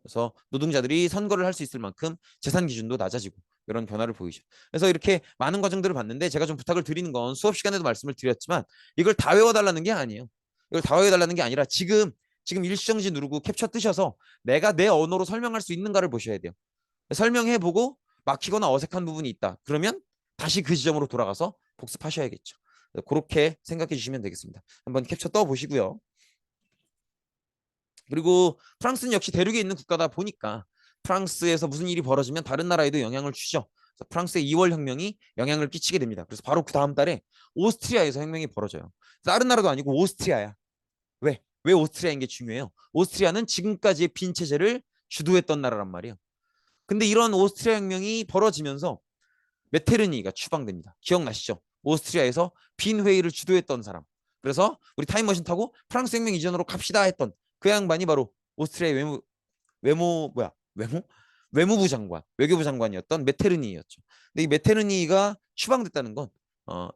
그래서 노동자들이 선거를 할 수 있을 만큼 재산 기준도 낮아지고 이런 변화를 보이죠. 그래서 이렇게 많은 과정들을 봤는데 제가 좀 부탁을 드리는 건 수업 시간에도 말씀을 드렸지만 이걸 다 외워달라는 게 아니에요. 이걸 다 외워달라는 게 아니라 지금 일시정지 누르고 캡처 뜨셔서 내가 내 언어로 설명할 수 있는가를 보셔야 돼요. 설명해보고 막히거나 어색한 부분이 있다. 그러면 다시 그 지점으로 돌아가서 복습하셔야겠죠. 그렇게 생각해 주시면 되겠습니다. 한번 캡처 떠보시고요. 그리고 프랑스는 역시 대륙에 있는 국가다 보니까 프랑스에서 무슨 일이 벌어지면 다른 나라에도 영향을 주죠. 프랑스의 2월 혁명이 영향을 끼치게 됩니다. 그래서 바로 그 다음 달에 오스트리아에서 혁명이 벌어져요. 다른 나라도 아니고 오스트리아야. 왜? 왜 오스트리아인 게 중요해요? 오스트리아는 지금까지의 빈 체제를 주도했던 나라란 말이에요. 근데 이런 오스트리아 혁명이 벌어지면서 메테르니가 추방됩니다. 기억나시죠? 오스트리아에서 빈 회의를 주도했던 사람. 그래서 우리 타임머신 타고 프랑스 혁명 이전으로 갑시다 했던 그 양반이 바로 오스트리아의 외무부 장관, 외교부 장관이었던 메테르니였죠. 근데 이 메테르니가 추방됐다는 건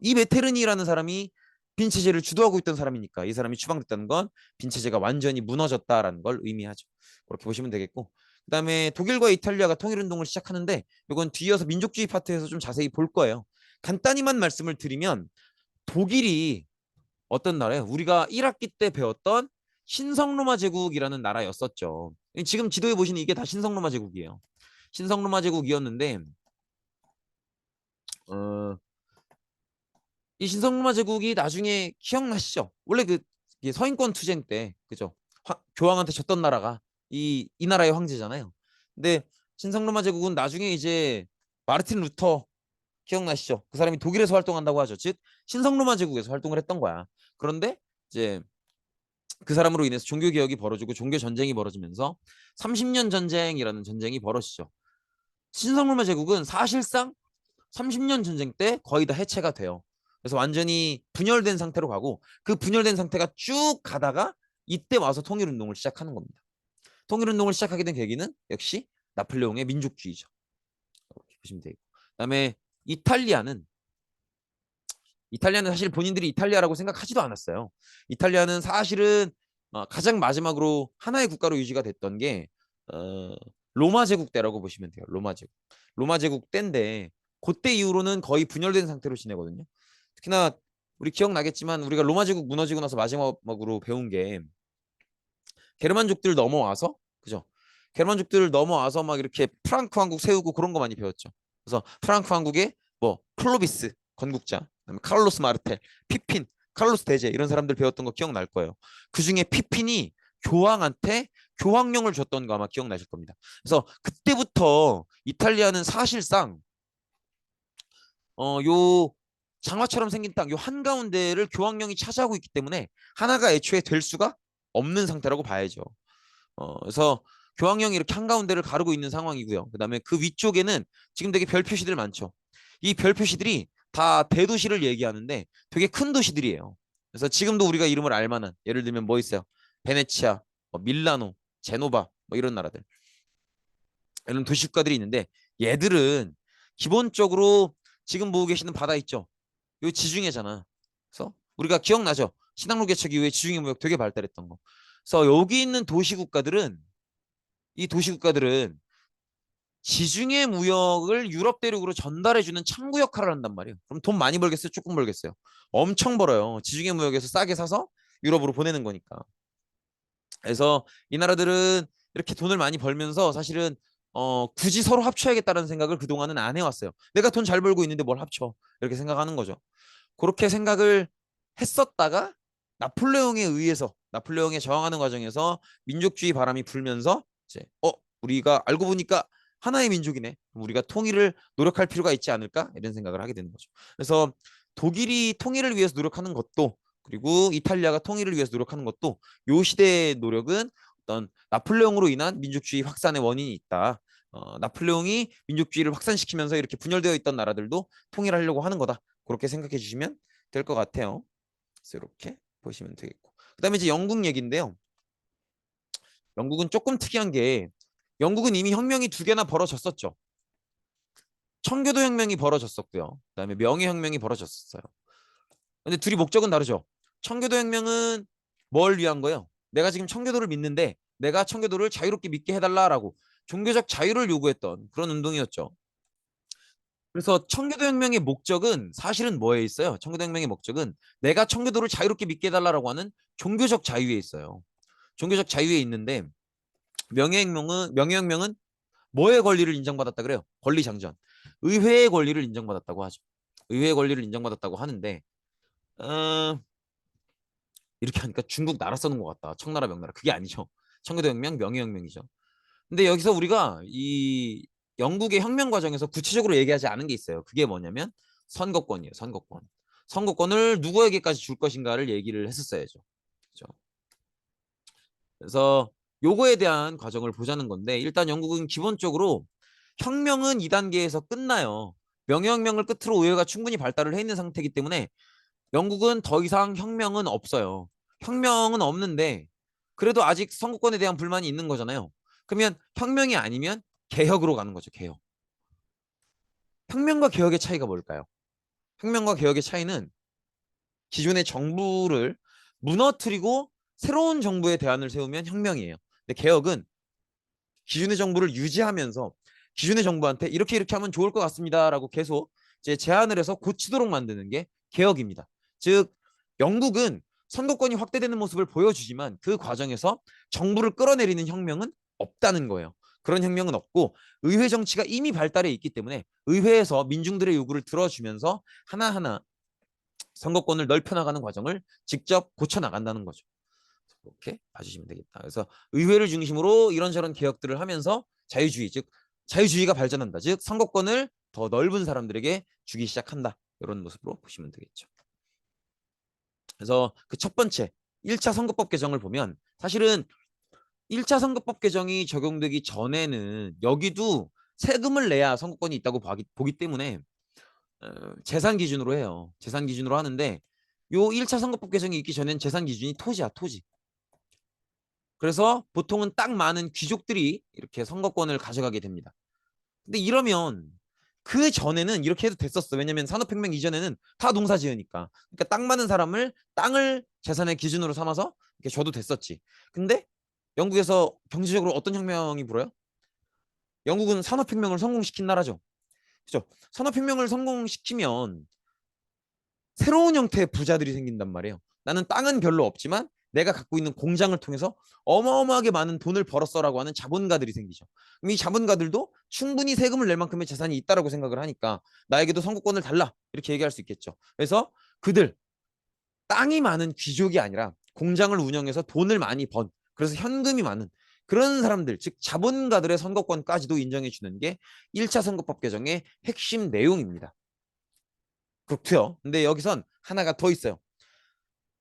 이 메테르니라는 사람이 빈 체제를 주도하고 있던 사람이니까 이 사람이 추방됐다는 건 빈 체제가 완전히 무너졌다라는 걸 의미하죠. 그렇게 보시면 되겠고 그다음에 독일과 이탈리아가 통일운동을 시작하는데 이건 뒤이어서 민족주의 파트에서 좀 자세히 볼 거예요. 간단히만 말씀을 드리면 독일이 어떤 나라예요? 우리가 1학기 때 배웠던 신성로마 제국이라는 나라였었죠. 지금 지도에 보시는 이게 다 신성로마 제국이에요. 신성로마 제국이었는데 어, 이 신성로마 제국이 나중에 기억나시죠? 원래 그 서인권 투쟁 때 그죠? 교황한테 졌던 나라가 이 나라의 황제잖아요. 근데 신성로마 제국은 나중에 이제 마르틴 루터 기억나시죠? 그 사람이 독일에서 활동한다고 하죠. 즉 신성로마 제국에서 활동을 했던 거야. 그런데 이제 그 사람으로 인해서 종교 개혁이 벌어지고 종교 전쟁이 벌어지면서 30년 전쟁이라는 전쟁이 벌어지죠. 신성로마 제국은 사실상 30년 전쟁 때 거의 다 해체가 돼요. 그래서 완전히 분열된 상태로 가고 그 분열된 상태가 쭉 가다가 이때 와서 통일운동을 시작하는 겁니다. 통일운동을 시작하게 된 계기는 역시 나폴레옹의 민족주의죠. 이렇게 보시면 되고 그다음에 이탈리아는 사실 본인들이 이탈리아라고 생각하지도 않았어요. 이탈리아는 사실은 가장 마지막으로 하나의 국가로 유지가 됐던 게 로마 제국 때라고 보시면 돼요. 로마 제국. 로마 제국 때인데 그때 이후로는 거의 분열된 상태로 지내거든요. 특히나 우리 기억나겠지만 우리가 로마 제국 무너지고 나서 마지막으로 배운 게 게르만족들 넘어와서 그죠? 게르만족들 넘어와서 막 이렇게 프랑크 왕국 세우고 그런 거 많이 배웠죠. 그래서 프랑크 왕국에 뭐 클로비스 건국자, 그다음에 카를로스 마르텔, 피핀, 카를로스 대제 이런 사람들 배웠던 거 기억날 거예요. 그 중에 피핀이 교황한테 교황령을 줬던 거 아마 기억나실 겁니다. 그래서 그때부터 이탈리아는 사실상 요 장화처럼 생긴 땅, 요 한가운데를 교황령이 차지하고 있기 때문에 하나가 애초에 될 수가 없는 상태라고 봐야죠. 그래서 교황령이 이렇게 한가운데를 가르고 있는 상황이고요. 그다음에 그 위쪽에는 지금 되게 별 표시들 많죠. 이 별 표시들이 다 대도시를 얘기하는데 되게 큰 도시들이에요. 그래서 지금도 우리가 이름을 알 만한 예를 들면 뭐 있어요? 베네치아, 밀라노, 제노바 뭐 이런 나라들. 이런 도시 국가들이 있는데 얘들은 기본적으로 지금 보고 계시는 바다 있죠. 요 지중해잖아. 그래서 우리가 기억나죠? 신항로 개척 이후에 지중해 무역 되게 발달했던 거. 그래서 여기 있는 도시 국가들은 이 도시 국가들은 지중해 무역을 유럽 대륙으로 전달해주는 창구 역할을 한단 말이에요. 그럼 돈 많이 벌겠어요? 조금 벌겠어요? 엄청 벌어요. 지중해 무역에서 싸게 사서 유럽으로 보내는 거니까. 그래서 이 나라들은 이렇게 돈을 많이 벌면서 사실은 굳이 서로 합쳐야겠다는 생각을 그동안은 안 해왔어요. 내가 돈 잘 벌고 있는데 뭘 합쳐? 이렇게 생각하는 거죠. 그렇게 생각을 했었다가 나폴레옹에 의해서 나폴레옹에 저항하는 과정에서 민족주의 바람이 불면서 이제 우리가 알고 보니까 하나의 민족이네. 우리가 통일을 노력할 필요가 있지 않을까? 이런 생각을 하게 되는 거죠. 그래서 독일이 통일을 위해서 노력하는 것도 그리고 이탈리아가 통일을 위해서 노력하는 것도 요 시대의 노력은 어떤 나폴레옹으로 인한 민족주의 확산의 원인이 있다. 나폴레옹이 민족주의를 확산시키면서 이렇게 분열되어 있던 나라들도 통일하려고 하는 거다. 그렇게 생각해 주시면 될 것 같아요. 그래서 이렇게 보시면 되겠고. 그다음에 이제 영국 얘기인데요. 영국은 조금 특이한 게 영국은 이미 혁명이 두 개나 벌어졌었죠. 청교도 혁명이 벌어졌었고요. 그다음에 명예혁명이 벌어졌었어요. 근데 둘이 목적은 다르죠. 청교도 혁명은 뭘 위한 거예요? 내가 지금 청교도를 믿는데 내가 청교도를 자유롭게 믿게 해달라라고 종교적 자유를 요구했던 그런 운동이었죠. 그래서 청교도 혁명의 목적은 사실은 뭐에 있어요? 청교도 혁명의 목적은 내가 청교도를 자유롭게 믿게 해달라고 하는 종교적 자유에 있어요. 종교적 자유에 있는데 명예혁명은 뭐의 권리를 인정받았다 그래요? 권리장전. 의회의 권리를 인정받았다고 하죠. 의회의 권리를 인정받았다고 하는데 어, 이렇게 하니까 중국 나라 써는 것 같다. 청나라 명나라. 그게 아니죠. 청교도 혁명, 명예혁명이죠. 근데 여기서 우리가 이 영국의 혁명 과정에서 구체적으로 얘기하지 않은 게 있어요. 그게 뭐냐면 선거권이에요. 선거권. 선거권을 누구에게까지 줄 것인가를 얘기를 했었어야죠. 그렇죠? 그래서 요거에 대한 과정을 보자는 건데 일단 영국은 기본적으로 혁명은 2단계에서 끝나요. 명예혁명을 끝으로 의회가 충분히 발달을 해 있는 상태이기 때문에 영국은 더 이상 혁명은 없어요. 혁명은 없는데 그래도 아직 선거권에 대한 불만이 있는 거잖아요. 그러면 혁명이 아니면 개혁으로 가는 거죠. 개혁. 혁명과 개혁의 차이가 뭘까요? 혁명과 개혁의 차이는 기존의 정부를 무너뜨리고 새로운 정부의 대안을 세우면 혁명이에요. 근데 개혁은 기존의 정부를 유지하면서 기존의 정부한테 이렇게 이렇게 하면 좋을 것 같습니다라고 계속 이제 제안을 해서 고치도록 만드는 게 개혁입니다. 즉 영국은 선거권이 확대되는 모습을 보여주지만 그 과정에서 정부를 끌어내리는 혁명은 없다는 거예요. 그런 혁명은 없고 의회 정치가 이미 발달해 있기 때문에 의회에서 민중들의 요구를 들어주면서 하나하나 선거권을 넓혀나가는 과정을 직접 고쳐나간다는 거죠. 이렇게 봐주시면 되겠다. 그래서 의회를 중심으로 이런저런 개혁들을 하면서 자유주의, 즉 자유주의가 발전한다. 즉 선거권을 더 넓은 사람들에게 주기 시작한다. 이런 모습으로 보시면 되겠죠. 그래서 그 첫 번째 1차 선거법 개정을 보면 사실은 1차 선거법 개정이 적용되기 전에는 여기도 세금을 내야 선거권이 있다고 보기 때문에 재산 기준으로 해요. 재산 기준으로 하는데 요 1차 선거법 개정이 있기 전엔 재산 기준이 토지야, 토지. 그래서 보통은 딱 많은 귀족들이 이렇게 선거권을 가져가게 됩니다. 근데 이러면 그 전에는 이렇게 해도 됐었어. 왜냐면 산업혁명 이전에는 다 농사 지으니까. 그러니까 딱 많은 사람을 땅을 재산의 기준으로 삼아서 이렇게 줘도 됐었지. 근데 영국에서 경제적으로 어떤 혁명이 불어요? 영국은 산업혁명을 성공시킨 나라죠. 그죠? 산업혁명을 성공시키면 새로운 형태의 부자들이 생긴단 말이에요. 나는 땅은 별로 없지만 내가 갖고 있는 공장을 통해서 어마어마하게 많은 돈을 벌었어라고 하는 자본가들이 생기죠. 그럼 이 자본가들도 충분히 세금을 낼 만큼의 재산이 있다라고 생각을 하니까 나에게도 선거권을 달라 이렇게 얘기할 수 있겠죠. 그래서 그들 땅이 많은 귀족이 아니라 공장을 운영해서 돈을 많이 번 그래서 현금이 많은 그런 사람들 즉 자본가들의 선거권까지도 인정해 주는 게 1차 선거법 개정의 핵심 내용입니다. 그렇고요. 근데 여기선 하나가 더 있어요.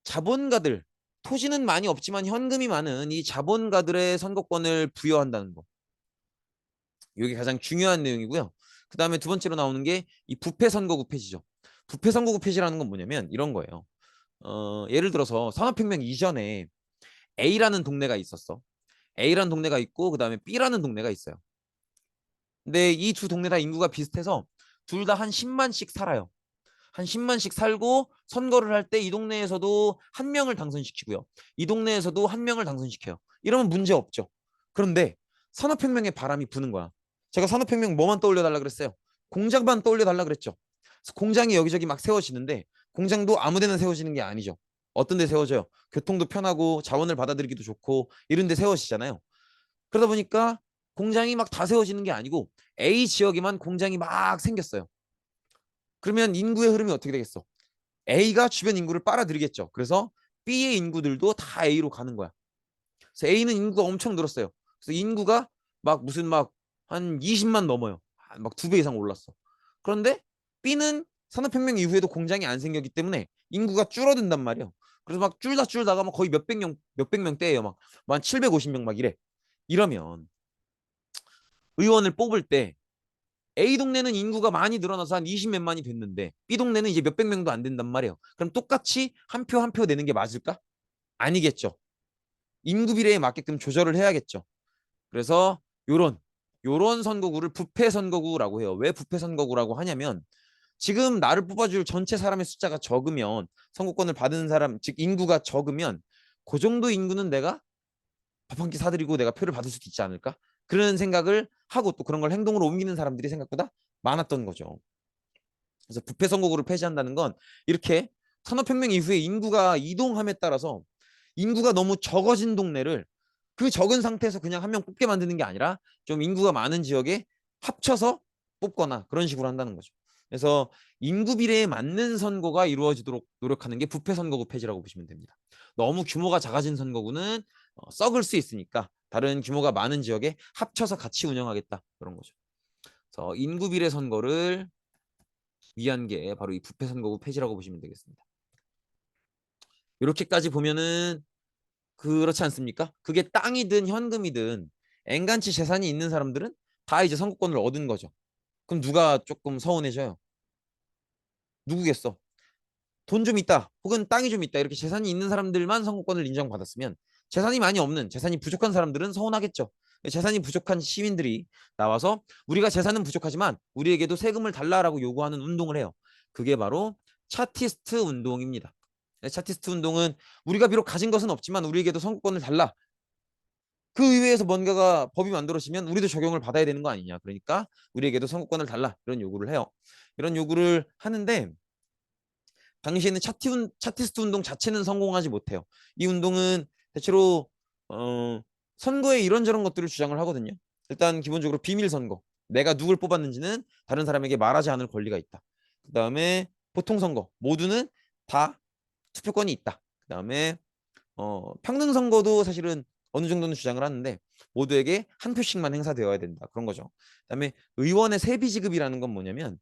자본가들, 토지는 많이 없지만 현금이 많은 이 자본가들의 선거권을 부여한다는 거. 이게 가장 중요한 내용이고요. 그 다음에 두 번째로 나오는 게 이 부패 선거구 폐지죠. 부패 선거구 폐지라는 건 뭐냐면 이런 거예요. 예를 들어서 산업혁명 이전에 A라는 동네가 있었어. A라는 동네가 있고 그 다음에 B라는 동네가 있어요. 근데 이 두 동네 다 인구가 비슷해서 둘 다 한 10만씩 살아요. 한 10만씩 살고 선거를 할 때 이 동네에서도 한 명을 당선시키고요. 이 동네에서도 한 명을 당선시켜요. 이러면 문제 없죠. 그런데 산업혁명의 바람이 부는 거야. 제가 산업혁명 뭐만 떠올려 달라 그랬어요? 공장만 떠올려 달라 그랬죠. 공장이 여기저기 막 세워지는데 공장도 아무 데나 세워지는 게 아니죠. 어떤 데 세워져요? 교통도 편하고 자원을 받아들이기도 좋고 이런 데 세워지잖아요. 그러다 보니까 공장이 막 다 세워지는 게 아니고 A 지역에만 공장이 막 생겼어요. 그러면 인구의 흐름이 어떻게 되겠어? A가 주변 인구를 빨아들이겠죠. 그래서 B의 인구들도 다 A로 가는 거야. 그래서 A는 인구가 엄청 늘었어요. 그래서 인구가 막 무슨 막 한 20만 넘어요. 막 2배 이상 올랐어. 그런데 B는 산업혁명 이후에도 공장이 안 생겼기 때문에 인구가 줄어든단 말이에요. 그래서 막 줄다가 막 거의 몇백 명대예요. 막 750명 막 이래. 이러면 의원을 뽑을 때 A 동네는 인구가 많이 늘어나서 한 20몇만이 됐는데 B 동네는 이제 몇백 명도 안 된단 말이에요. 그럼 똑같이 한 표 한 표 내는 게 맞을까? 아니겠죠. 인구 비례에 맞게끔 조절을 해야겠죠. 그래서 요런 선거구를 부패 선거구라고 해요. 왜 부패 선거구라고 하냐면 지금 나를 뽑아줄 전체 사람의 숫자가 적으면 선거권을 받은 사람, 즉 인구가 적으면 그 정도 인구는 내가 밥 한 끼 사드리고 내가 표를 받을 수도 있지 않을까? 그런 생각을 하고 또 그런 걸 행동으로 옮기는 사람들이 생각보다 많았던 거죠. 그래서 부패 선거구를 폐지한다는 건 이렇게 산업혁명 이후에 인구가 이동함에 따라서 인구가 너무 적어진 동네를 그 적은 상태에서 그냥 한 명 뽑게 만드는 게 아니라 좀 인구가 많은 지역에 합쳐서 뽑거나 그런 식으로 한다는 거죠. 그래서 인구 비례에 맞는 선거가 이루어지도록 노력하는 게 부패 선거구 폐지라고 보시면 됩니다. 너무 규모가 작아진 선거구는 썩을 수 있으니까 다른 규모가 많은 지역에 합쳐서 같이 운영하겠다 그런 거죠. 그래서 인구 비례 선거를 위한 게 바로 이 부패 선거구 폐지라고 보시면 되겠습니다. 이렇게까지 보면은 그렇지 않습니까? 그게 땅이든 현금이든 엔간치 재산이 있는 사람들은 다 이제 선거권을 얻은 거죠. 그럼 누가 조금 서운해져요? 누구겠어? 돈 좀 있다 혹은 땅이 좀 있다 이렇게 재산이 있는 사람들만 선거권을 인정받았으면 재산이 많이 없는 재산이 부족한 사람들은 서운하겠죠. 재산이 부족한 시민들이 나와서 우리가 재산은 부족하지만 우리에게도 세금을 달라라고 요구하는 운동을 해요. 그게 바로 차티스트 운동입니다. 차티스트 운동은 우리가 비록 가진 것은 없지만 우리에게도 선거권을 달라. 그 의회에서 뭔가가 법이 만들어지면 우리도 적용을 받아야 되는 거 아니냐. 그러니까 우리에게도 선거권을 달라. 이런 요구를 해요. 이런 요구를 하는데 당시에는 차티스트 운동 자체는 성공하지 못해요. 이 운동은 대체로 선거에 이런저런 것들을 주장을 하거든요. 일단 기본적으로 비밀 선거. 내가 누굴 뽑았는지는 다른 사람에게 말하지 않을 권리가 있다. 그 다음에 보통 선거. 모두는 다 투표권이 있다. 그 다음에 평등 선거도 사실은 어느 정도는 주장을 하는데 모두에게 한 표씩만 행사되어야 된다. 그런 거죠. 그다음에 의원의 세비 지급이라는 건 뭐냐면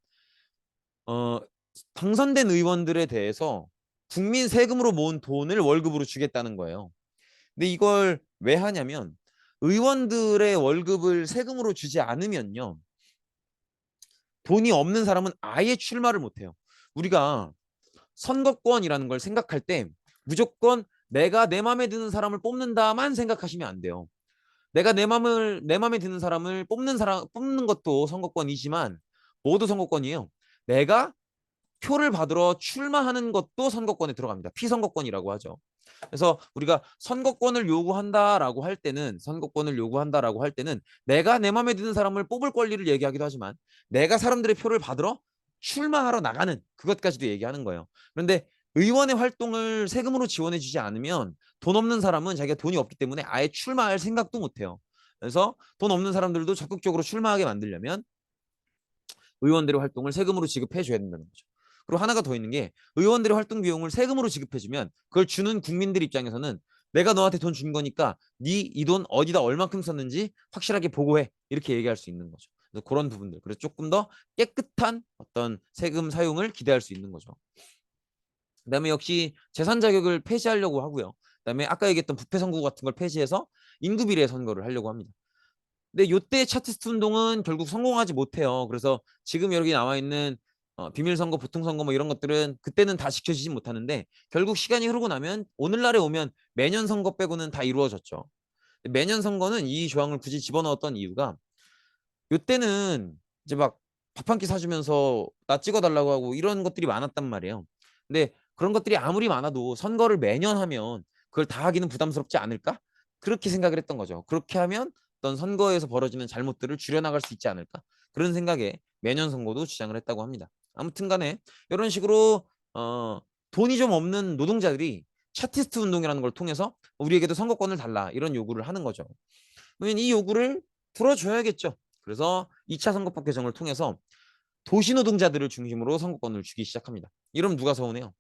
어, 당선된 의원들에 대해서 국민 세금으로 모은 돈을 월급으로 주겠다는 거예요. 근데 이걸 왜 하냐면 의원들의 월급을 세금으로 주지 않으면요. 돈이 없는 사람은 아예 출마를 못 해요. 우리가 선거권이라는 걸 생각할 때 무조건 내가 내 마음에 드는 사람을 뽑는다만 생각하시면 안 돼요. 내가 내 마음에 드는 사람을 뽑는 것도 선거권이지만 모두 선거권이에요. 내가 표를 받으러 출마하는 것도 선거권에 들어갑니다. 피선거권이라고 하죠. 그래서 우리가 선거권을 요구한다라고 할 때는 내가 내 마음에 드는 사람을 뽑을 권리를 얘기하기도 하지만 내가 사람들의 표를 받으러 출마하러 나가는 그것까지도 얘기하는 거예요. 그런데 의원의 활동을 세금으로 지원해 주지 않으면 돈 없는 사람은 자기가 돈이 없기 때문에 아예 출마할 생각도 못 해요. 그래서 돈 없는 사람들도 적극적으로 출마하게 만들려면 의원들의 활동을 세금으로 지급해 줘야 된다는 거죠. 그리고 하나가 더 있는 게 의원들의 활동 비용을 세금으로 지급해주면 그걸 주는 국민들 입장에서는 내가 너한테 돈 준 거니까 네 이 돈 어디다 얼만큼 썼는지 확실하게 보고해 이렇게 얘기할 수 있는 거죠. 그래서 그런 부분들 그래서 조금 더 깨끗한 어떤 세금 사용을 기대할 수 있는 거죠. 그다음에 역시 재산 자격을 폐지하려고 하고요. 그다음에 아까 얘기했던 부패 선거 같은 걸 폐지해서 인구 비례 선거를 하려고 합니다. 근데 요때 차티스트 운동은 결국 성공하지 못해요. 그래서 지금 여기 나와 있는 비밀 선거, 보통 선거 뭐 이런 것들은 그때는 다 지켜지지 못하는데 결국 시간이 흐르고 나면 오늘날에 오면 매년 선거 빼고는 다 이루어졌죠. 매년 선거는 이 조항을 굳이 집어넣었던 이유가 요때는 이제 막 밥 한 끼 사주면서 나 찍어달라고 하고 이런 것들이 많았단 말이에요. 근데 그런 것들이 아무리 많아도 선거를 매년 하면 그걸 다 하기는 부담스럽지 않을까? 그렇게 생각을 했던 거죠. 그렇게 하면 어떤 선거에서 벌어지는 잘못들을 줄여나갈 수 있지 않을까? 그런 생각에 매년 선거도 주장을 했다고 합니다. 아무튼 간에 이런 식으로 돈이 좀 없는 노동자들이 차티스트 운동이라는 걸 통해서 우리에게도 선거권을 달라 이런 요구를 하는 거죠. 그러면 이 요구를 풀어줘야겠죠. 그래서 2차 선거법 개정을 통해서 도시노동자들을 중심으로 선거권을 주기 시작합니다. 이러면 누가 서운해요?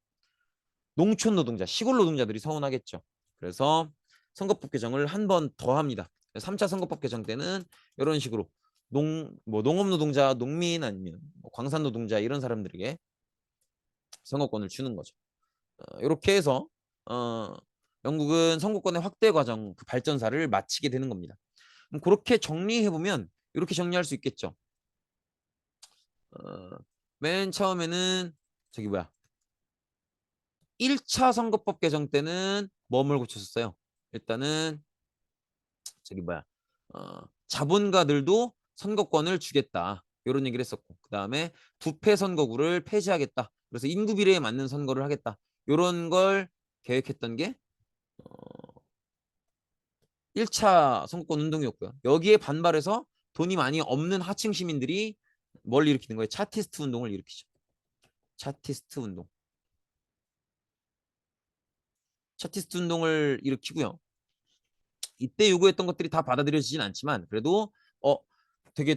농촌 노동자, 시골 노동자들이 서운하겠죠. 그래서 선거법 개정을 한 번 더 합니다. 3차 선거법 개정 때는 이런 식으로 농업 노동자, 농민 아니면 광산 노동자 이런 사람들에게 선거권을 주는 거죠. 이렇게 해서 어, 영국은 선거권의 확대 과정 그 발전사를 마치게 되는 겁니다. 그럼 그렇게 정리해 보면 이렇게 정리할 수 있겠죠. 어, 맨 처음에는 저기 뭐야 1차 선거법 개정 때는 뭐뭘 고쳤었어요? 일단은 저기 뭐야 자본가들도 선거권을 주겠다 이런 얘기를 했었고 그 다음에 부패 선거구를 폐지하겠다. 그래서 인구 비례에 맞는 선거를 하겠다. 이런 걸 계획했던 게 1차 선거권 운동이었고요. 여기에 반발해서 돈이 많이 없는 하층 시민들이 뭘 일으키는 거예요? 차티스트 운동을 일으키죠. 차티스트 운동. 차티스트 운동을 일으키고요. 이때 요구했던 것들이 다 받아들여지진 않지만 그래도 되게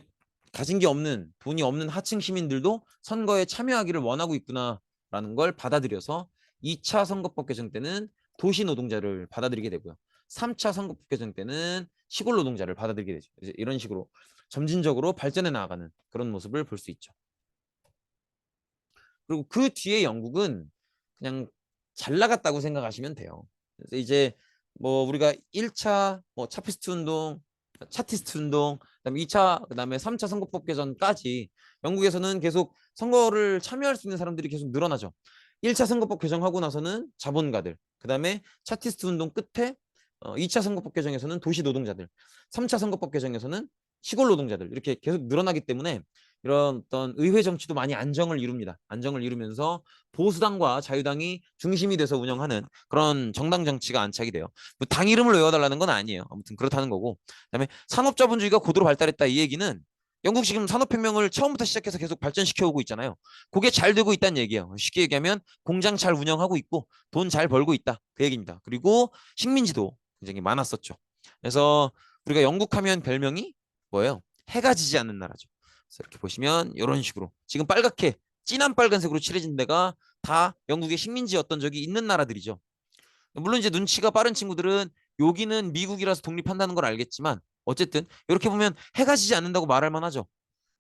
가진 게 없는 돈이 없는 하층 시민들도 선거에 참여하기를 원하고 있구나라는 걸 받아들여서 2차 선거법 개정 때는 도시 노동자를 받아들이게 되고요. 3차 선거법 개정 때는 시골 노동자를 받아들이게 되죠. 이제 이런 식으로 점진적으로 발전해 나가는 그런 모습을 볼 수 있죠. 그리고 그 뒤에 영국은 그냥 잘 나갔다고 생각하시면 돼요. 그래서 이제 뭐 우리가 1차 뭐 차피스트 운동, 차티스트 운동, 그다음에 2차, 그다음에 3차 선거법 개정까지 영국에서는 계속 선거를 참여할 수 있는 사람들이 계속 늘어나죠. 1차 선거법 개정하고 나서는 자본가들, 그다음에 차티스트 운동 끝에 2차 선거법 개정에서는 도시 노동자들, 3차 선거법 개정에서는 시골 노동자들 이렇게 계속 늘어나기 때문에 이런 어떤 의회 정치도 많이 안정을 이룹니다. 안정을 이루면서 보수당과 자유당이 중심이 돼서 운영하는 그런 정당 정치가 안착이 돼요. 뭐당 이름을 외워달라는 건 아니에요. 아무튼 그렇다는 거고. 그다음에 산업자본주의가 고도로 발달했다 이 얘기는 영국 지금 산업혁명을 처음부터 시작해서 계속 발전시켜 오고 있잖아요. 그게 잘 되고 있다는 얘기예요. 쉽게 얘기하면 공장 잘 운영하고 있고 돈 잘 벌고 있다 그 얘기입니다. 그리고 식민지도 굉장히 많았었죠. 그래서 우리가 영국 하면 별명이 뭐예요? 해가 지지 않는 나라죠. 그래서 이렇게 보시면 이런 식으로 지금 빨갛게 진한 빨간색으로 칠해진 데가 다 영국의 식민지였던 적이 있는 나라들이죠. 물론 이제 눈치가 빠른 친구들은 여기는 미국이라서 독립한다는 걸 알겠지만 어쨌든 이렇게 보면 해가 지지 않는다고 말할 만하죠.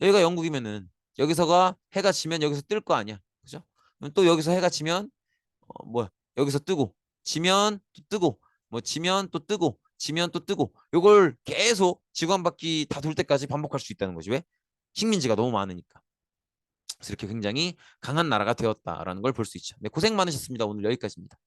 여기가 영국이면은 여기서가 해가 지면 여기서 뜰 거 아니야. 그죠? 또 여기서 해가 지면 뭐야 여기서 뜨고 지면 또 뜨고 뭐 지면 또 뜨고 지면 또 뜨고 요걸 계속 지구 한 바퀴 다 돌 때까지 반복할 수 있다는 거지. 왜? 식민지가 너무 많으니까. 그래서 이렇게 굉장히 강한 나라가 되었다라는 걸 볼 수 있죠. 네, 고생 많으셨습니다. 오늘 여기까지입니다.